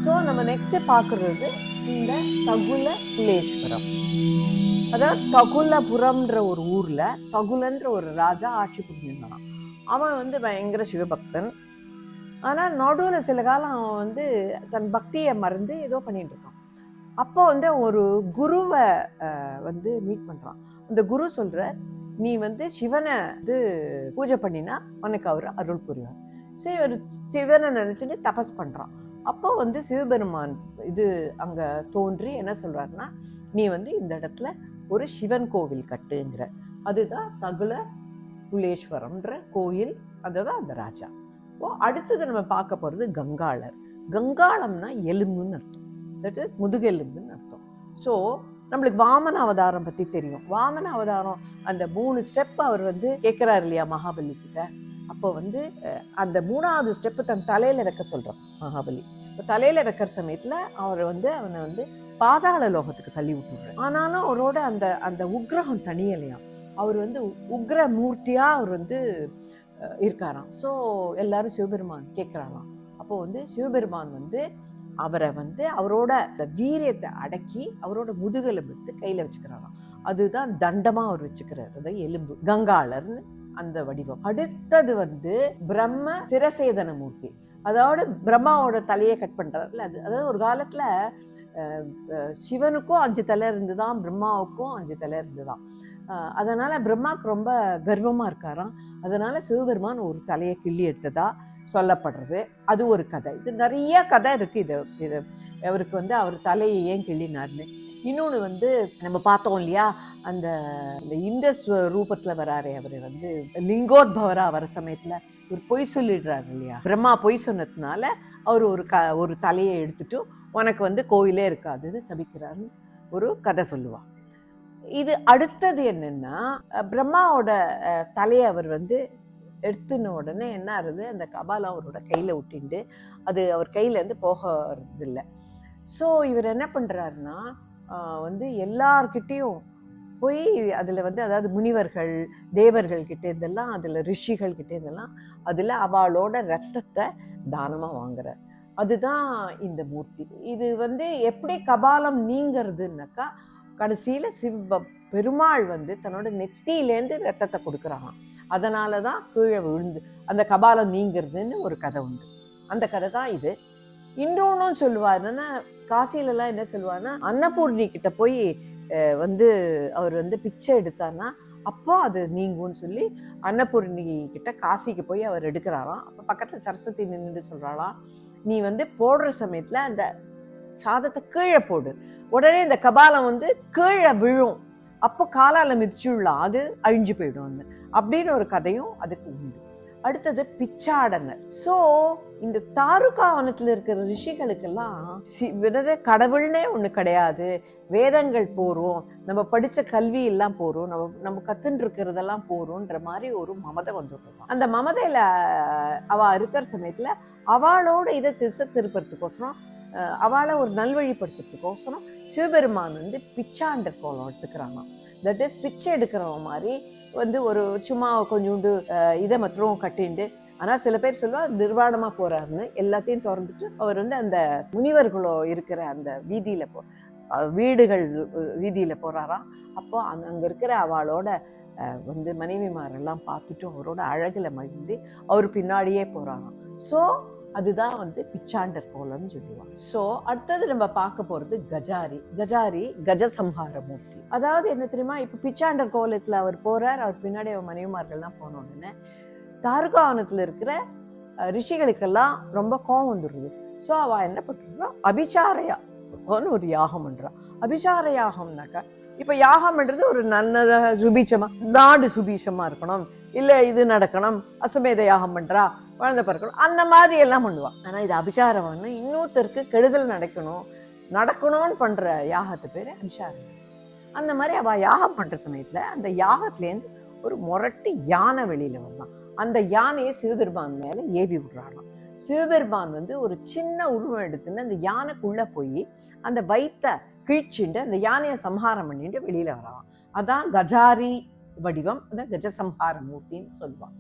So நம்ம next பார்க்குறது இந்த தகுல குலேஸ்வரம். அதாவது தகுலபுரம்ன்ற ஒரு ஊர்ல தகுலன்ற ஒரு ராஜா ஆட்சி புரிஞ்சிருந்தான். அவன் வந்து பயங்கர சிவபக்தன். ஆனா நடுவில் சில காலம் அவன் வந்து தன் பக்தியை மறந்து ஏதோ பண்ணிட்டு இருக்கான். அப்போ வந்து ஒரு குருவை வந்து மீட் பண்றான். அந்த குரு சொல்ற, நீ வந்து சிவனை வந்து பூஜை பண்ணினா உனக்கு அவர் அருள் புரிவார். சரி, ஒரு சிவனை நினைச்சிட்டு தபஸ் பண்றான். அப்போ வந்து சிவபெருமான் இது அங்க தோன்றி என்ன சொல்றாருன்னா, நீ வந்து இந்த இடத்துல ஒரு சிவன் கோவில் கட்டுங்கிற. அதுதான் தகுல குலேஸ்வரம்ன்ற கோயில். அதுதான் அந்த ராஜா. அடுத்தது நம்ம பார்க்க போறது கங்காளர். கங்காளம்னா எலும்புன்னு அர்த்தம். தட் இஸ் முதுகெலும்புன்னு அர்த்தம். ஸோ நம்மளுக்கு வாமன அவதாரம் பத்தி தெரியும். வாமன அவதாரம் அந்த 3 ஸ்டெப் அவர் வந்து கேட்கிறாரு இல்லையா மகாபலி கிட்ட. அப்போ வந்து அந்த 3வது ஸ்டெப் தன் தலையில வைக்க சொல்றான் மகாபலி. இப்போ தலையில வைக்கிற சமயத்துல அவர் வந்து அவனை வந்து பாதாள லோகத்துக்கு தள்ளி விட்டுடுறாரு. ஆனாலும் அவரோட அந்த அந்த உக்ரகம் தனியலையாம். அவர் வந்து உக்ர மூர்த்தியா அவர் வந்து இருக்காராம். ஸோ எல்லாரும் சிவபெருமான் கேட்குறாங்களாம். அப்போ வந்து சிவபெருமான் வந்து அவரை வந்து அவரோட வீரியத்தை அடக்கி அவரோட முதுகெலும்பு எடுத்து கையில வச்சுக்கிறாராம். அதுதான் தண்டமா அவர் வச்சுக்கிறார். அதாவது எலும்பு கங்காளர்னு அந்த வடிவம். அடுத்தது வந்து பிரம்ம சிரசேதன மூர்த்தி. அதாவது பிரம்மாவோட தலையை கட் பண்றாருல அது. அதாவது ஒரு காலத்துல சிவனுக்கும் 5 தலை இருந்துதான், பிரம்மாவுக்கும் 5 தலை இருந்துதான். அதனால பிரம்மாவுக்கு ரொம்ப கர்வமா இருக்காராம். அதனால சிவபெருமான் ஒரு தலையை கிள்ளி எடுத்ததா சொல்லப்படுறது. அது ஒரு கதை. இது நிறைய கதை இருக்கு. இது அவருக்கு வந்து அவர் தலையை ஏன் கிள்ளினார்னு. இன்னொன்று வந்து நம்ம பார்த்தோம் இல்லையா, அந்த இண்டஸ் ரூபத்துல வராரு அவர் வந்து லிங்கோத்பவரா வர சமயத்துல ஒரு பொய் சொல்லிடுறாரு இல்லையா. பிரம்மா பொய் சொன்னதுனால அவர் ஒரு தலையை எடுத்துட்டு உனக்கு வந்து கோயிலே இருக்காதுன்னு சபிக்கிறாருன்னு ஒரு கதை சொல்லுவா. இது அடுத்தது என்னன்னா, பிரம்மாவோட தலையை அவர் வந்து எடுத்துன உடனே என்ன ஆகுது, அந்த கபாலம் அவரோட கையில விட்டிண்டு அது அவர் கையில இருந்து போகிறது இல்லை. ஸோ இவர் என்ன பண்றாருன்னா வந்து எல்லார்கிட்டையும் போய் அதுல வந்து, அதாவது முனிவர்கள் தேவர்கள் கிட்ட இதெல்லாம், அதுல ரிஷிகள் கிட்ட இதெல்லாம், அதுல அவளோட ரத்தத்தை தானமா வாங்குறார். அதுதான் இந்த மூர்த்தி. இது வந்து எப்படி கபாலம் நீங்கிறதுனாக்கா, கடைசியில பெருமாள் வந்து தன்னோட நெத்தியிலேருந்து ரத்தத்தை கொடுக்குறாங்க. அதனாலதான் கீழே விழுந்து அந்த கபாலம் நீங்கிறதுன்னு ஒரு கதை உண்டு. அந்த கதை தான் இது. இன்னொன்னும் சொல்லுவா என்னன்னா, காசிலெல்லாம் என்ன சொல்லுவாருன்னா, அன்னபூர்ணி கிட்ட போய் வந்து அவர் வந்து பிச்சை எடுத்தார்னா அப்போ அது நீங்கும்னு சொல்லி அன்னபூர்ணி கிட்ட காசிக்கு போய் அவர் எடுக்கிறாராம். அப்போ பக்கத்துல சரஸ்வதி நின்றுட்டு சொல்றாளாம், நீ வந்து போடுற சமயத்துல அந்த சாதத்தை கீழே போடு, உடனே இந்த கபாலம் வந்து கீழே விழும், அப்போ காலால மிதிச்சுடலாம், அது அழிஞ்சு போயிடும் அப்படின்னு ஒரு கதையும் அதுக்கு உண்டு. அடுத்தது பிச்சாடனர். சோ இந்த தாருகாவனத்துல இருக்கிற ரிஷிகளுக்கெல்லாம் கடவுள்னே ஒண்ணு கிடையாது, வேதங்கள் போறோம், நம்ம படிச்ச கல்வி எல்லாம் போறோம், நம்ம கத்துன்னு இருக்கிறதெல்லாம் போறோம்ன்ற மாதிரி ஒரு மமதை வந்துடும். அந்த மமதையில அவ இருக்கிற சமயத்துல அவளோட இதை திருப்பறதுக்கோசரம், அவளை ஒரு நல்வழிப்படுத்துறதுக்கோசரம் சிவபெருமான் வந்து பிச்சாண்டர் கோலம் எடுத்துக்கிறாங்க. தட் இஸ் பிச்சை இருக்கிறவங்க மாதிரி வந்து ஒரு சும்மா கொஞ்சோண்டு இதை மாத்திரம் கட்டிண்டு. ஆனா சில பேர் சொல்லுவா நிர்வாணமா போறாருன்னு. எல்லாத்தையும் திறந்துட்டு அவர் வந்து அந்த முனிவர்களோ இருக்கிற அந்த வீதியில வீடுகள் வீதியில போறாராம். அப்போ அங்க இருக்கிற அவளோட வந்து மனைவிமாரெல்லாம் பார்த்துட்டு அவரோட அழகுல மகிழ்ந்து அவர் பின்னாடியே போறாராம். ஸோ அதுதான் வந்து பிச்சாண்டர் கோலம்னு சொல்லுவாங்க. ஸோ அடுத்தது நம்ம பார்க்க போறது கஜாரி. கஜசம்ஹார மூர்த்தி. அதாவது என்ன தெரியுமா, இப்ப பிச்சாண்டர் கோலத்துல அவர் போறார், அவர் பின்னாடி அவர் மனைவிமார்கள்லாம் போன உடனே தாருகாவனத்துல இருக்கிற ரிஷிகளுக்கெல்லாம் ரொம்ப கோபம் வந்துடுது. ஸோ அவ என்ன பண்றா, அபிசாரையா ஒரு யாகம் பண்றா. அபிசார யாகம்னாக்கா, இப்ப யாகம் பண்றது ஒரு நல்ல சுபீட்சமா, நாடு சுபீட்சமா இருக்கணும், இல்ல இது நடக்கணும், அசுமேத யாகம் பண்றா, குழந்தை பிறக்கணும், அந்த மாதிரி எல்லாம் பண்ணுவா. ஆனா இது அபிசாரம், இன்னொருத்தருக்கு கெடுதல் நடக்கணும்னு பண்ற யாகத்து பேரு அபிசாரம். அந்த மாதிரி அவ யாகம் பண்ற சமயத்துல அந்த யாகத்திலேருந்து ஒரு முரட்டு யானை வெளியில வரலாம். அந்த யானையை சிவபெருமான் மேல ஏவி விடுறாராம். சிவபெருமான் வந்து ஒரு சின்ன உருவம் எடுத்துன்னு அந்த யானைக்குள்ள போய் அந்த வயிற்ற கீழ்ச்சிண்டு அந்த யானையை சம்ஹாரம் பண்ணிட்டு வெளியில வரான். அதான் கஜாரி வடிவம், அதான் கஜசம்ஹார மூர்த்தின்னு சொல்லுவான்.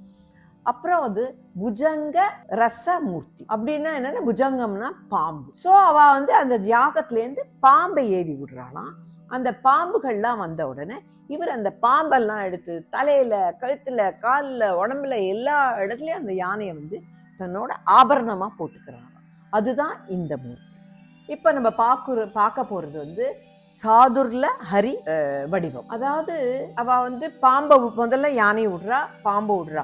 அப்புறம் வந்து புஜங்க ரசமூர்த்தி அப்படின்னா என்னன்னா, புஜங்கம்னா பாம்பு. ஸோ அவ வந்து அந்த யாகத்திலேருந்து பாம்பை ஏவி விடுறாளாம். அந்த பாம்புகள்லாம் வந்த உடனே இவர் அந்த பாம்பெல்லாம் எடுத்து தலையில, கழுத்துல, காலில், உடம்புல எல்லா இடத்துலயும் அந்த யானையை வந்து தன்னோட ஆபரணமா போட்டுக்கிறாராம். அதுதான் இந்த மூர்த்தி. இப்ப நம்ம பார்க்க போறது வந்து சாதுர்ல ஹரி வடிவம். அதாவது அவ வந்து பாம்பை முதல்ல யானையை விடுறா, பாம்பை விடுறா.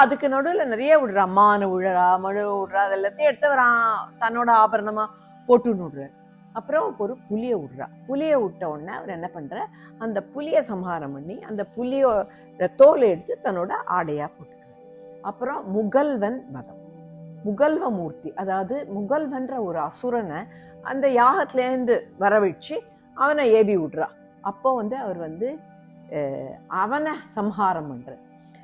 அதுக்கு நடுவில் நிறைய விடுறா, மானை விடுறா, மழை விடுறா, அதெல்லாத்தையும் எடுத்து வரான் தன்னோட ஆபரணமா போட்டுன்னு விடுறாரு. அப்புறம் ஒரு புலியை விடுறா. புலியை விட்ட உடனே அவர் என்ன பண்ற, அந்த புலியை சம்ஹாரம் பண்ணி அந்த புலியோட தோலை எடுத்து தன்னோட ஆடையா போட்டுக்கிறார். அப்புறம் முகல்வன் வதம். முகல்வ மூர்த்தி, அதாவது முகல்வன்ற ஒரு அசுரனை அந்த யாகத்திலேருந்து வரவழைச்சு அவனை ஏவி விடுறா. அப்போ வந்து அவர் வந்து அவனை சம்ஹாரம் பண்ற.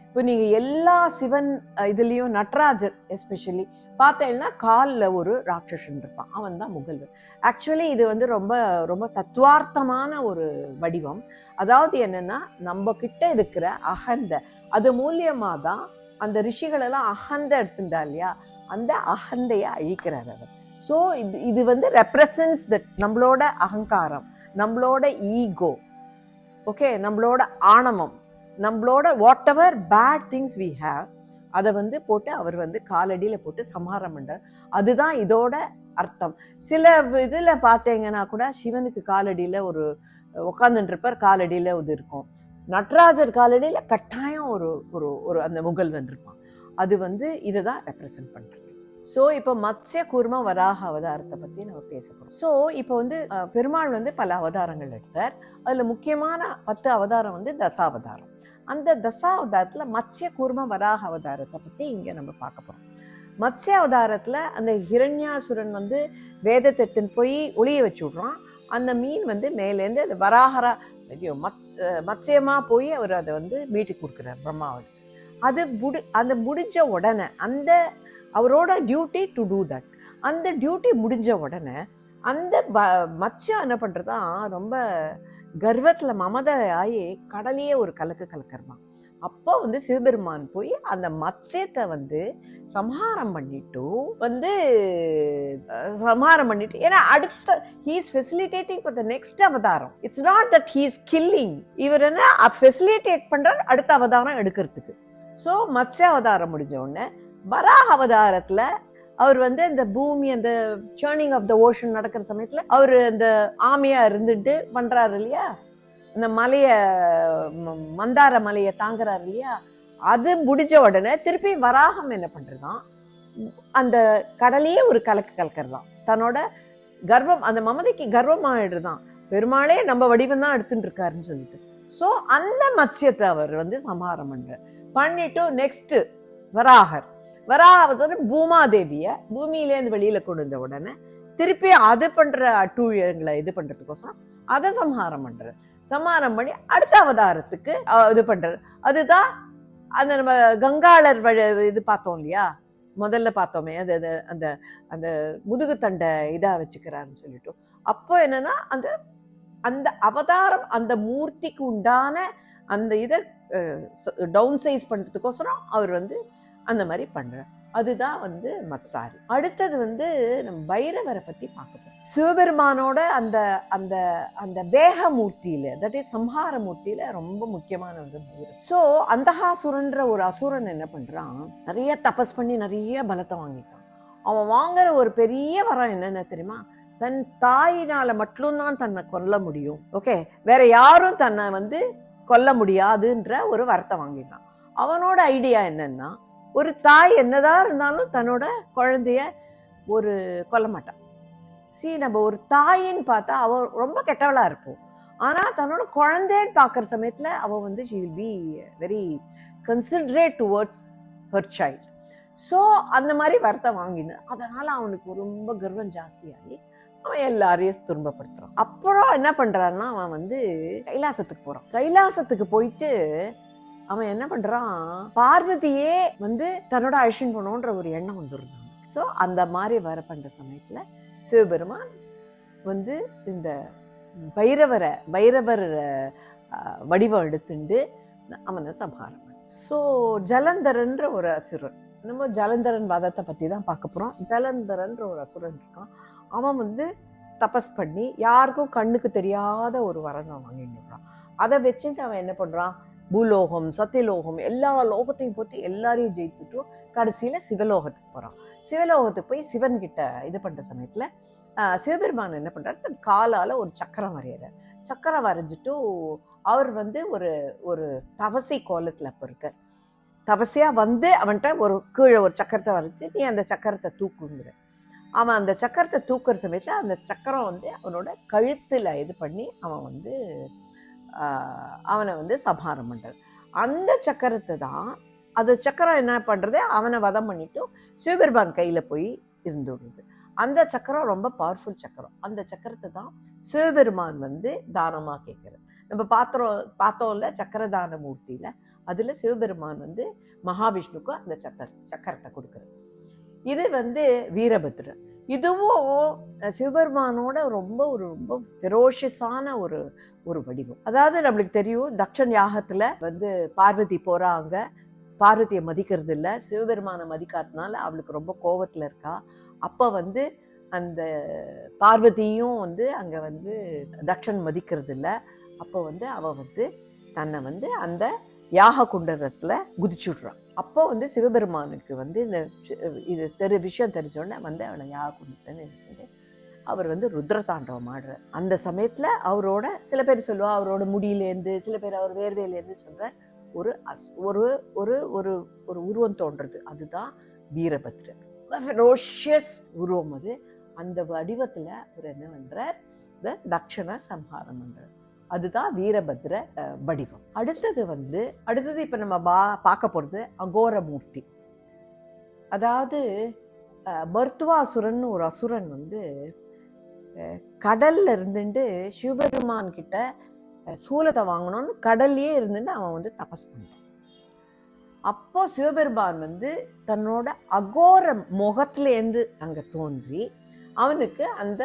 இப்போ நீங்க எல்லா சிவன் இதுலயும் நடராஜர் எஸ்பெஷலி பார்த்தேன்னா காலில் ஒரு ராட்சசன் இருப்பான், அவன் தான் முகல்வன். ஆக்சுவலி இது வந்து ரொம்ப ரொம்ப தத்துவார்த்தமான ஒரு வடிவம். அதாவது என்னன்னா, நம்ம கிட்ட இருக்கிற அகந்த அது மூலியமா தான் அந்த ரிஷிகள் எல்லாம் அகந்த எடுத்துட்டா இல்லையா, அந்த அகந்தைய அழிக்கிறார் அவர். ஸோ இது வந்து ரெப்ரசன்ஸ் தட் நம்மளோட அகங்காரம், நம்மளோட ஈகோ, ஓகே, நம்மளோட ஆணவம், நம்மளோட whatever bad things we have, அதை வந்து போட்டு அவர் வந்து காலடியில் போட்டு சம்ஹாரம் பண்றார். அதுதான் இதோட அர்த்தம். சில இதுல பார்த்தீங்கன்னா கூட சிவனுக்கு காலடியில ஒரு உட்காந்துட்டு இருப்பார், காலடியில இது இருக்கும். நடராஜர் காலடியில கட்டாயம் ஒரு ஒரு ஒரு அந்த முகல்வன் இருப்பான். அது வந்து இதை தான் ரெப்ரசன்ட் பண்றது. ஸோ இப்போ மத்ஸ்ய கூர்ம வராக அவதாரத்தை பத்தி நம்ம பேச போறோம். ஸோ இப்போ வந்து பெருமாள் வந்து பல அவதாரங்கள் எடுத்தார். அதுல முக்கியமான 10 அவதாரம் வந்து தசாவதாரம். அந்த தசாவதாரத்துல மத்ஸ்ய கூர்ம வராக அவதாரத்தை பத்தி இங்க நம்ம பார்க்க போறோம். மத்ஸ்ய அவதாரத்துல அந்த ஹிரண்யாசுரன் வந்து வேதத்தின் போய் ஒளிய வச்சு விடுறான். அந்த மீன் வந்து மேலேருந்து அது வராகரா மத்ஸ்யமா போய் அவர் அதை வந்து மீட்டு கொடுக்குறார் பிரம்மாவுக்கு. அது முடிஞ்ச உடனே அந்த அவரோட டியூட்டி டு டூ தட். அந்த டியூட்டி முடிஞ்ச உடனே அந்த மத்ஸ்யம் என்ன பண்றதா, ரொம்ப கர்வத்துல மமதையாயி கடலையே ஒரு கலக்கிறமா. அப்போ வந்து சிவபெருமான் போய் அந்த மத்ஸ்யத்தை வந்து சம்ஹாரம் பண்ணிட்டு ஏன்னா அடுத்த he is facilitating for the next அவதாரம். It's not that he is killing. இவர் என்ன ஃபெசிலிட்டேட் பண்றார் அடுத்த அவதாரம் எடுக்கிறதுக்கு. ஸோ மத்ஸ்ய அவதாரம் முடிஞ்ச உடனே வராக அவதாரத்துல அவர் வந்து இந்த பூமி அந்த சேர்னிங் ஆஃப் த ஓஷன் நடக்கிற சமயத்துல அவர் அந்த ஆமையா இருந்துட்டு பண்றாரு இல்லையா, அந்த மலைய மந்தார மலையை தாங்குறாரு இல்லையா, அது முடிஞ்ச உடனே திருப்பி வராகம் என்ன பண்றதுதான், அந்த கடலையே ஒரு கலக்கிறதான். தன்னோட கர்வம், அந்த மமதைக்கு கர்வமாயிடுதான், பெருமாளே நம்ம வடிவம் தான் எடுத்துட்டு இருக்காருன்னு சொல்லிட்டு. ஸோ அந்த மத்ஸ்யத்தை அவர் வந்து சம்ஹாரம் பண்ணிட்டு நெக்ஸ்ட் வராக பூமாதேவிய பூமியிலேருந்து வெளியில கொண்டு வந்த உடனே திருப்பி அது பண்ற அட்டூழியங்களை இது பண்றதுக்கோசரம் அதை சம்ஹாரம் பண்ணி அடுத்த அவதாரத்துக்கு இது பண்றது. அதுதான் அந்த நம்ம கங்காளர் இது பார்த்தோம் இல்லையா, முதல்ல பார்த்தோமே, அது அந்த அந்த முதுகு தண்டை இதா வச்சுக்கிறாருன்னு சொல்லிட்டு. அப்போ என்னன்னா அந்த அந்த அவதாரம் அந்த மூர்த்திக்கு உண்டான அந்த இதை டவுன் சைஸ் பண்றதுக்கோசரம் அவர் வந்து அந்த மாதிரி பண்றார். அதுதான் வந்து மத்சாரி. அடுத்தது வந்து நம்ம பைரவரை பத்தி பார்க்கணும். சிவபெருமானோட அந்த அந்த அந்த தேக மூர்த்தியில, தட் இஸ் சம்ஹார மூர்த்தியில ரொம்ப முக்கியமான வந்து பைரவர். ஸோ அந்தகாசுரன்ற ஒரு அசுரன் என்ன பண்றான், நிறைய தபஸ் பண்ணி நிறைய பலத்தை வாங்கிட்டான். அவன் வாங்குற ஒரு பெரிய வரம் என்னன்னு தெரியுமா, தன் தாயினால மட்டும்தான் தன்னை கொல்ல முடியும், ஓகே, வேற யாரும் தன்னை வந்து கொல்ல முடியாதுன்ற ஒரு வரத்தை வாங்கிட்டான். அவனோட ஐடியா என்னன்னா, ஒரு தாய் என்னதான் இருந்தாலும் தன்னோட குழந்தைய ஒரு கொல்ல மாட்டான். நம்ம ஒரு தாயின்னு பார்த்தா அவ ரொம்ப கெட்டவளா இருப்போம், ஆனா தன்னோட குழந்தைன்னு பார்க்குற சமயத்துல அவ வந்து she will be very considerate towards her child. So அந்த மாதிரி வரத்தை வாங்கின, அதனால அவனுக்கு ரொம்ப கர்வம் ஜாஸ்தியாகி அவன் எல்லாரையும் துன்பப்படுத்துறான். அப்புறம் என்ன பண்றான்னா, அவன் வந்து கைலாசத்துக்கு போறான். கைலாசத்துக்கு போயிட்டு அவன் என்ன பண்றான், பார்வதியே வந்து தன்னோட அழிஷன் பண்ணோன்ற ஒரு எண்ணம் வந்துருந்தான். ஸோ அந்த மாதிரி வர பண்ற சமயத்துல சிவபெருமான் வந்து இந்த பைரவர் வடிவம் எடுத்துட்டு அவனை சம்ஹாரம். ஸோ ஜலந்தரன்ற ஒரு அசுரன், நம்ம ஜலந்தரன் வதத்தை பற்றி தான் பார்க்க போகிறோம். ஜலந்தரன்ற ஒரு அசுரன் இருக்கான். அவன் வந்து தபஸ் பண்ணி யாருக்கும் கண்ணுக்கு தெரியாத ஒரு வரனை வாங்கிட்டு அதை வச்சுட்டு அவன் என்ன பண்ணுறான், பூலோகம் சத்தியலோகம் எல்லா லோகத்தையும் போட்டு எல்லாரையும் ஜெயிச்சுட்டு கடைசியில் சிவலோகத்துக்கு போகிறான். சிவலோகத்துக்கு போய் சிவன் கிட்ட இது பண்ணுற சமயத்தில் சிவபெருமான் என்ன பண்ணுறாரு, தன் காலால் ஒரு சக்கரம் வரைகிறார். சக்கரம் வரைஞ்சிட்டு அவர் வந்து ஒரு ஒரு தவசை கோலத்தில் அப்போ இருக்கார். தவசையாக வந்து அவன்கிட்ட ஒரு கீழே ஒரு சக்கரத்தை வரைஞ்சி, நீ அந்த சக்கரத்தை தூக்குங்கிற. அவன் அந்த சக்கரத்தை தூக்குற சமயத்தில் அந்த சக்கரம் வந்து அவனோட கழுத்தில் இது பண்ணி அவன் வந்து அவனை வந்து சம்ஹாரம் பண்ணுறது. அந்த சக்கரத்தை தான், அந்த சக்கரம் என்ன பண்ணுறது, அவனை வதம் பண்ணிட்டு சிவபெருமான் கையில் போய் இருந்து விடுறது. அந்த சக்கரம் ரொம்ப பவர்ஃபுல் சக்கரம். அந்த சக்கரத்தை தான் சிவபெருமான் வந்து தானமாக கேட்குறது. நம்ம பார்த்தோம்ல சக்கரதான மூர்த்தியில், அதில் சிவபெருமான் வந்து மகாவிஷ்ணுக்கு அந்த சக்கரத்தை கொடுக்குறது. இது வந்து வீரபத்ரர். இதுவும் சிவபெருமானோட ரொம்ப ஃபெரோஷியஸான ஒரு வடிவம். அதாவது நம்மளுக்கு தெரியும், தக்ஷன் யாகத்தில் வந்து பார்வதி போகிறாங்க, பார்வதியை மதிக்கிறது இல்லை, சிவபெருமானை மதிக்காதனால அவளுக்கு ரொம்ப கோபத்தில் இருக்கா. அப்போ வந்து அந்த பார்வதியும் வந்து அங்கே வந்து தக்ஷன் மதிக்கிறது இல்லை. அப்போ வந்து அவள் வந்து தன்னை வந்து அந்த யாக குண்டத்தில் குதிச்சுடுறான். அப்போ வந்து சிவபெருமானுக்கு வந்து இந்த விஷயம் தெரிஞ்சோடனே வந்து அவனை யாக குண்டத்தை அவர் வந்து ருத்ரதாண்டவம் ஆடுறார். அந்த சமயத்தில் அவரோட சில பேர் சொல்லுவா அவரோட முடியிலேருந்து, சில பேர் அவர் வேர்வையிலேருந்து சொல்கிற ஒரு ஒரு ஒரு ஒரு உருவம் தோன்றது. அதுதான் வீரபத்ரர். ஃபெரோஷியஸ் உருவம் அது. அந்த வடிவத்தில் அவர் என்ன பண்ணுறார், இந்த தக்ஷண சம்ஹாரம் பண்ணுறார். அதுதான் வீரபத்ர வடிவம். அடுத்தது இப்போ நம்ம பார்க்க போகிறது அகோரமூர்த்தி. அதாவது மருத்துவாசுரன் ஒரு அசுரன் வந்து கடல்ல இருந்துட்டு சிவபெருமான் கிட்ட சூலத்தை வாங்கணும்னு கடல்லையே இருந்துட்டு அவன் வந்து தபஸ் பண்ணான். அப்போ சிவபெருமான் வந்து தன்னோட அகோர முகத்திலேருந்து அங்கே தோன்றி அவனுக்கு அந்த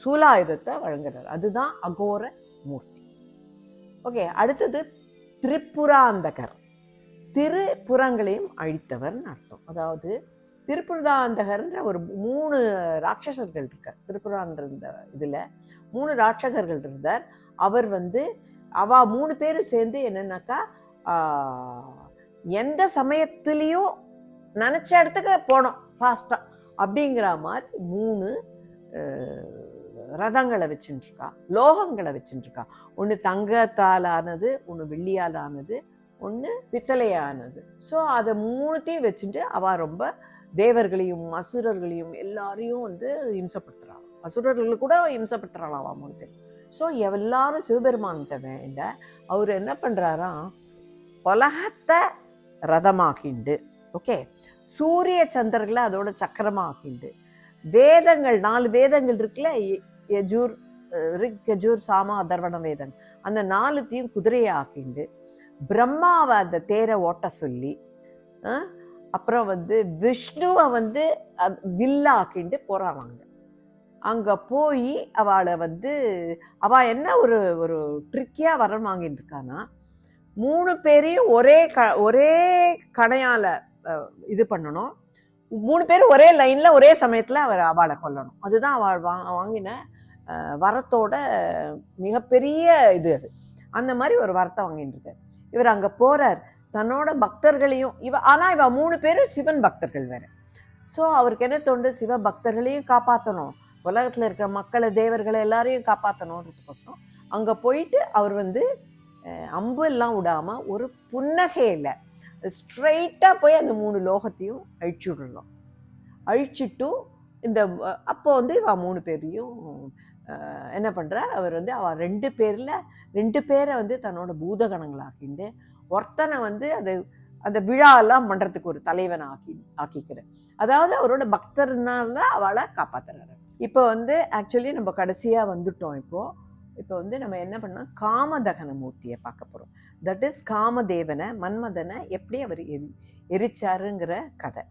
சூலாயுதத்தை வழங்குறார். அதுதான் அகோர மூர்த்தி. ஓகே, அடுத்தது திரிபுராந்தகர். திருப்புறங்களையும் அழித்தவர்னு அர்த்தம். அதாவது திரிபுராந்தகர்ன்ற ஒரு 3 ராட்சசர்கள் இருக்கார். திரிபுரான்ற இதில் 3 ராட்சகர்கள் இருந்தார். அவர் வந்து அவ 3 பேரும் சேர்ந்து என்னன்னாக்கா, எந்த சமயத்துலேயும் நினச்ச இடத்துக்கு போனோம் ஃபாஸ்ட்டாக அப்படிங்கிற மாதிரி 3 ரதங்களை வச்சுருக்கா, லோகங்களை வச்சுருக்கா. ஒன்று தங்கத்தால் ஆனது, ஒன்று வெள்ளியால் ஆனது, ஒன்று பித்தளையானது. ஸோ அதை 3த்தையும் வச்சுட்டு அவள் ரொம்ப தேவர்களையும் அசுரர்களையும் எல்லாரையும் வந்து இம்சப்படுத்துகிறாள். அசுரர்கள் கூட இம்சப்படுத்துகிறாள் அவள் 3 பேர். ஸோ எல்லாரும் சிவபெருமான்கிட்ட வேண்ட அவர் என்ன பண்ணுறாராம், உலகத்தை ரதமாக்கிண்டு, ஓகே, சூரிய சந்திரர்களை அதோட சக்கரமாக்கிண்டு, வேதங்கள் 4 வேதங்கள் இருக்குல்ல, யஜூர், ரிக், யஜூர், சாம, அதர்வண வேதம், அந்த 4த்தையும் குதிரையை ஆக்கிண்டு, பிரம்மாவை அந்த தேரை ஓட்ட சொல்லி, அப்புறம் வந்து விஷ்ணுவை வந்து வில்ல ஆக்கிண்டு போறாங்க. அங்க போய் அவளை வந்து அவள் என்ன ஒரு ட்ரிக்கியா வரம் வாங்கிட்டு இருக்கான்னா, 3 பேரையும் ஒரே கணையால இது பண்ணணும். 3 பேரும் ஒரே லைன்ல ஒரே சமயத்துல அவளை கொல்லணும். அதுதான் அவள் வாங்கின வரத்தோட மிகப்பெரிய இது. அது அந்த மாதிரி ஒரு வரத்தை வாங்கிட்டு இருக்கார். இவர் அங்க போறார், தன்னோட பக்தர்களையும் ஆனா இவ 3 பேரும் சிவன் பக்தர்கள் வேற. ஸோ அவருக்கு என்ன தோன்று, சிவ பக்தர்களையும் காப்பாற்றணும், உலகத்துல இருக்கிற மக்களை தேவர்களை எல்லாரையும் காப்பாற்றணுன்றதுக்கோசரம் அங்க போயிட்டு அவர் வந்து அம்பு எல்லாம் விடாம ஒரு புன்னகையில ஸ்ட்ரைட்டா போய் அந்த 3 லோகத்தையும் அழிச்சு விடலாம். அழிச்சிட்டு இந்த அப்போ வந்து இவ 3 பேரையும் என்ன பண்றார், அவர் வந்து அவ 2 பேரை வந்து தன்னோட பூதகணங்களாக்கிண்டு ஒருத்தனை வந்து அந்த விழாலாம் பண்றதுக்கு ஒரு தலைவனை ஆக்கிக்கிறார். அதாவது அவரோட பக்தர்னால அவளை காப்பாத்துறாரு. இப்போ வந்து ஆக்சுவலி நம்ம கடைசியா வந்துட்டோம். இப்போ வந்து நம்ம என்ன பண்ணோம், காமதகன மூர்த்தியை பார்க்க போறோம். தட் இஸ் காமதேவனை, மன்மதனை எப்படி அவர் எரிச்சாருங்கிற கதை.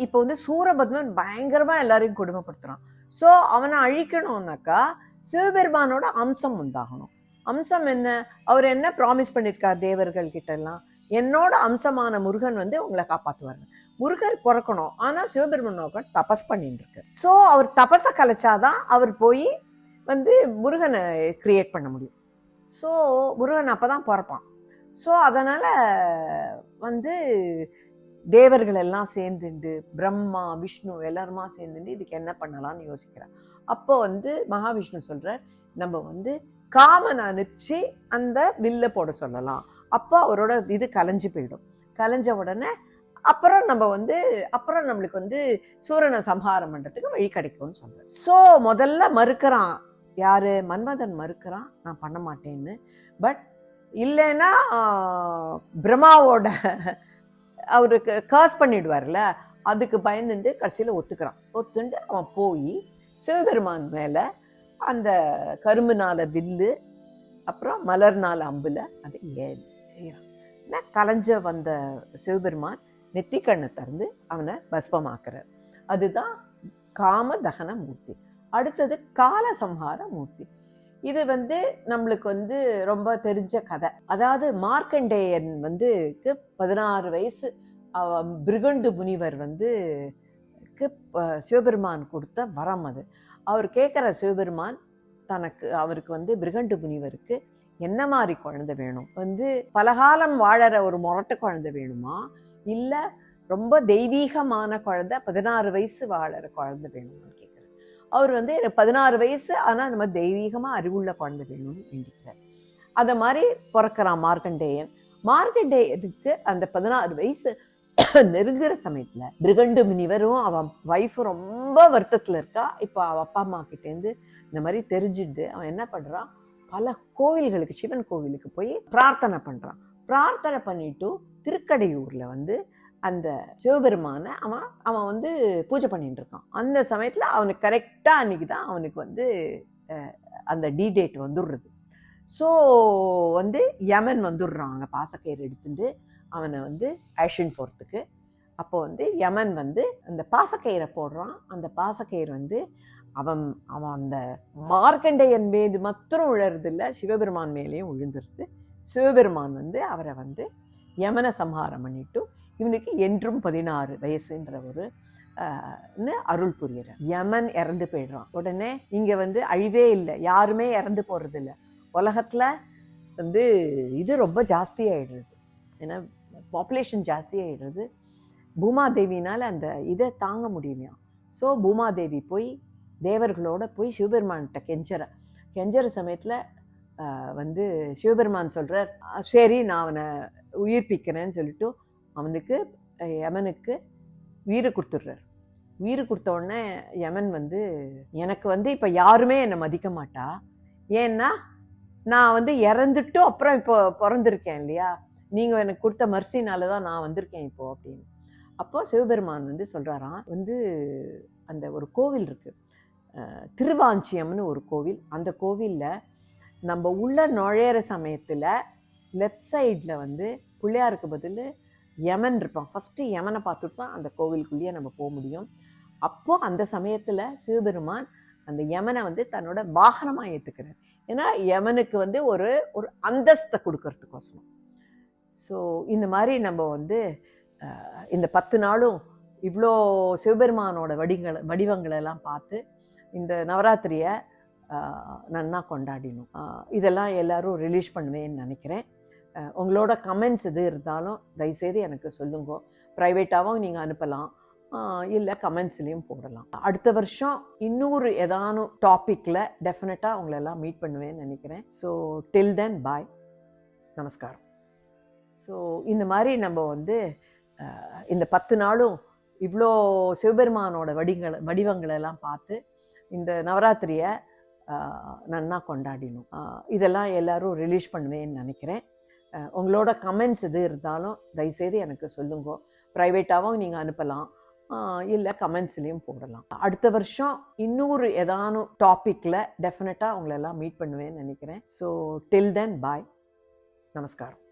இப்போ வந்து சூரபத்மன் பயங்கரமா எல்லாரையும் கொடுமைப்படுத்துறான். ஸோ அவனை அழிக்கணும்னாக்கா சிவபெருமானோட அம்சம் உண்டாகணும். அம்சம் என்ன, அவர் என்ன ப்ராமிஸ் பண்ணியிருக்கார் தேவர்கள் கிட்ட எல்லாம், என்னோட அம்சமான முருகன் வந்து உங்களை காப்பாற்றுவாருங்க. முருகர் பிறக்கணும், ஆனால் சிவபெருமன் தபஸ் பண்ணிட்டு இருக்கு. ஸோ அவர் தபஸை கலைச்சாதான் அவர் போய் வந்து முருகனை கிரியேட் பண்ண முடியும். ஸோ முருகன் அப்போ தான் பிறப்பான். ஸோ அதனால் வந்து தேவர்கள் எல்லாம் சேர்ந்துண்டு, பிரம்மா விஷ்ணு எல்லாருமா சேர்ந்துட்டு இதுக்கு என்ன பண்ணலாம்னு யோசிக்கிறார். அப்போ வந்து மகாவிஷ்ணு சொல்கிறார், நம்ம வந்து காமனை அனுப்பிச்சு அந்த வில்ல போட சொல்லலாம். அப்போ அவரோட இது கலைஞ்சு போயிடும். கலைஞ்ச உடனே அப்புறம் நம்ம வந்து அப்புறம் நம்மளுக்கு வந்து சூரனை சம்ஹாரம் பண்ணுறதுக்கு வழி கிடைக்கும்னு சொல்கிறார். ஸோ முதல்ல மறுக்கிறான். யாரு? மன்மதன் மறுக்கிறான், நான் பண்ண மாட்டேன்னு. பட் இல்லைன்னா பிரம்மாவோட அவருக்கு கர்ஸ் பண்ணிடுவார்ல, அதுக்கு பயந்துட்டு கடைசியில் ஒத்துண்டு அவன் போய் சிவபெருமான் மேலே அந்த கரும்புனால வில்லு அப்புறம் மலர்னால அம்புல அது ஏன்னா கலைஞ்ச வந்த சிவபெருமான் நெத்திக்கண்ணை திறந்து அவனை பஸ்பமாக்குறார். அதுதான் காம தகன மூர்த்தி. அடுத்தது கால சம்ஹார மூர்த்தி. இது வந்து நம்மளுக்கு வந்து ரொம்ப தெரிஞ்ச கதை. அதாவது மார்க்கண்டேயன் வந்து 16 வயசு பிருகண்டு முனிவர் வந்து சிவபெருமான் கொடுத்த வரம் அது. அவர் கேட்குற சிவபெருமான் அவருக்கு வந்து பிருகண்டு முனிவருக்கு என்ன மாதிரி குழந்தை வேணும், வந்து பலகாலம் வாழற ஒரு முரட்டு குழந்தை வேணுமா, இல்லை ரொம்ப தெய்வீகமான குழந்தை 16 வயசு வாழற குழந்தை வேணுமான்னு கேட்குறாரு. அவர் வந்து எனக்கு 16 வயசு ஆனால் நம்ம தெய்வீகமாக அறிவுள்ள குழந்தை வேணும்னு வேண்டிக்கிறார். அதை மாதிரி பிறக்கிறான் மார்க்கண்டேயன். மார்க்கண்டேயனுக்கு அந்த 16 வயசு நெருங்குற சமயத்துல பிருகண்டு முனிவரும் அவன் வைஃபும் ரொம்ப வருத்தத்துல இருக்கா. இப்போ அவன் அப்பா அம்மா கிட்டேருந்து இந்த மாதிரி தெரிஞ்சுட்டு அவன் என்ன பண்றான், பல கோவில்களுக்கு, சிவன் கோவிலுக்கு போய் பிரார்த்தனை பண்றான். பிரார்த்தனை பண்ணிட்டு திருக்கடையூர்ல வந்து அந்த சிவபெருமான அவன் வந்து பூஜை பண்ணிட்டு இருக்கான். அந்த சமயத்துல அவனுக்கு கரெக்டா அன்னைக்கு தான் அவனுக்கு வந்து அந்த டேட் வந்துடுறது. ஸோ வந்து யமன் வந்துடுறான் அங்கே பாசக்கயிறு எடுத்துட்டு அவனை வந்து ஆக்ஷன் போகிறதுக்கு. அப்போ வந்து யமன் வந்து அந்த பாசக்கயிறை போடுறான். அந்த பாசக்கயிறு வந்து அவன் அந்த மார்க்கண்டேயன் மீது மாத்திரம் விழறதில்லை, சிவபெருமான் மேலேயும் விழுந்துருது. சிவபெருமான் வந்து அவரை வந்து யமனை சம்ஹாரம் பண்ணிட்டு இவனுக்கு என்றும் 16 வயசுன்ற ஒரு அருள் புரியுறான். யமன் இறந்து போயிடுறான். உடனே இங்கே வந்து அழிவே இல்லை, யாருமே இறந்து போகிறது இல்லை. உலகத்தில் வந்து இது ரொம்ப ஜாஸ்தி ஆகிடுறது, ஏன்னா பாப்புலேஷன் ஜாஸ்தி ஆகிடுறது. பூமாதேவினால் அந்த இதை தாங்க முடியலையாம். ஸோ பூமாதேவி போய் தேவர்களோட போய் சிவபெருமான்கிட்ட கெஞ்சற சமயத்தில் வந்து சிவபெருமான் சொல்கிறார், சரி நான் அவனை உயிர்ப்பிக்கிறேன்னு சொல்லிட்டு அவனுக்கு யமனுக்கு உயிரை கொடுத்துட்றார். உயிர் கொடுத்த உடனே யமன் வந்து எனக்கு வந்து இப்போ யாருமே என்னை மதிக்க மாட்டா, ஏன்னா நான் வந்து இறந்துட்டும் அப்புறம் இப்போ பிறந்திருக்கேன் இல்லையா, நீங்கள் எனக்கு கொடுத்த மர்சினால தான் நான் வந்திருக்கேன் இப்போது அப்படின்னு. அப்போ சிவபெருமான் வந்து சொல்கிறாராம், வந்து அந்த ஒரு கோவில் இருக்குது திருவாஞ்சியம்னு ஒரு கோவில். அந்த கோவிலில் நம்ம உள்ள நுழையிற சமயத்தில் லெஃப்ட் சைடில் வந்து பிள்ளையாருக்கு பதில் யமன் இருப்பான். ஃபஸ்ட்டு யமனை பார்த்துட்டு தான் அந்த கோவிலுக்குள்ளேயே நம்ம போக முடியும். அப்போது அந்த சமயத்தில் சிவபெருமான் அந்த யமனை வந்து தன்னோட வாகனமாக ஏற்றுக்கிறார். ஏன்னா யமனுக்கு வந்து ஒரு அந்தஸ்தை கொடுக்கறதுக்கோசரம். ஸோ இந்த மாதிரி நம்ம வந்து இந்த 10 நாளும் இவ்வளோ சிவபெருமானோட வடிவங்களெல்லாம் பார்த்து இந்த நவராத்திரியை நன்னா கொண்டாடினோம். இதெல்லாம் எல்லோரும் ரிலீஸ் பண்ணுவேன்னு நினைக்கிறேன். உங்களோட கமெண்ட்ஸ் எது இருந்தாலும் தயவுசெய்து எனக்கு சொல்லுங்க. ப்ரைவேட்டாகவும் நீங்கள் அனுப்பலாம், இல்லை கமெண்ட்ஸ்லேயும் போடலாம். அடுத்த வருஷம் இன்னொரு ஏதானும் டாப்பிக்கில் டெஃபினட்டாக உங்களெல்லாம் மீட் பண்ணுவேன்னு நினைக்கிறேன். ஸோ டில் தென் பாய், நமஸ்காரம். ஸோ இந்த மாதிரி நம்ம வந்து இந்த 10 நாளும் இவ்வளோ சிவபெருமானோட வடிவங்களெல்லாம் பார்த்து இந்த நவராத்திரியை நன்னா கொண்டாடினோம். இதெல்லாம் எல்லோரும் ரிலீஸ் பண்ணுவேன்னு நினைக்கிறேன். உங்களோட கமெண்ட்ஸ் எது இருந்தாலும் தயவுசெய்து எனக்கு சொல்லுங்க. ப்ரைவேட்டாகவும் நீங்கள் அனுப்பலாம், இல்லை கமெண்ட்ஸ்லேயும் போடலாம். அடுத்த வருஷம் இன்னொரு ஏதானும் டாப்பிக்கில் டெஃபினட்டாக உங்களெல்லாம் மீட் பண்ணுவேன்னு நினைக்கிறேன். ஸோ டில் தென் பாய், நமஸ்காரம்.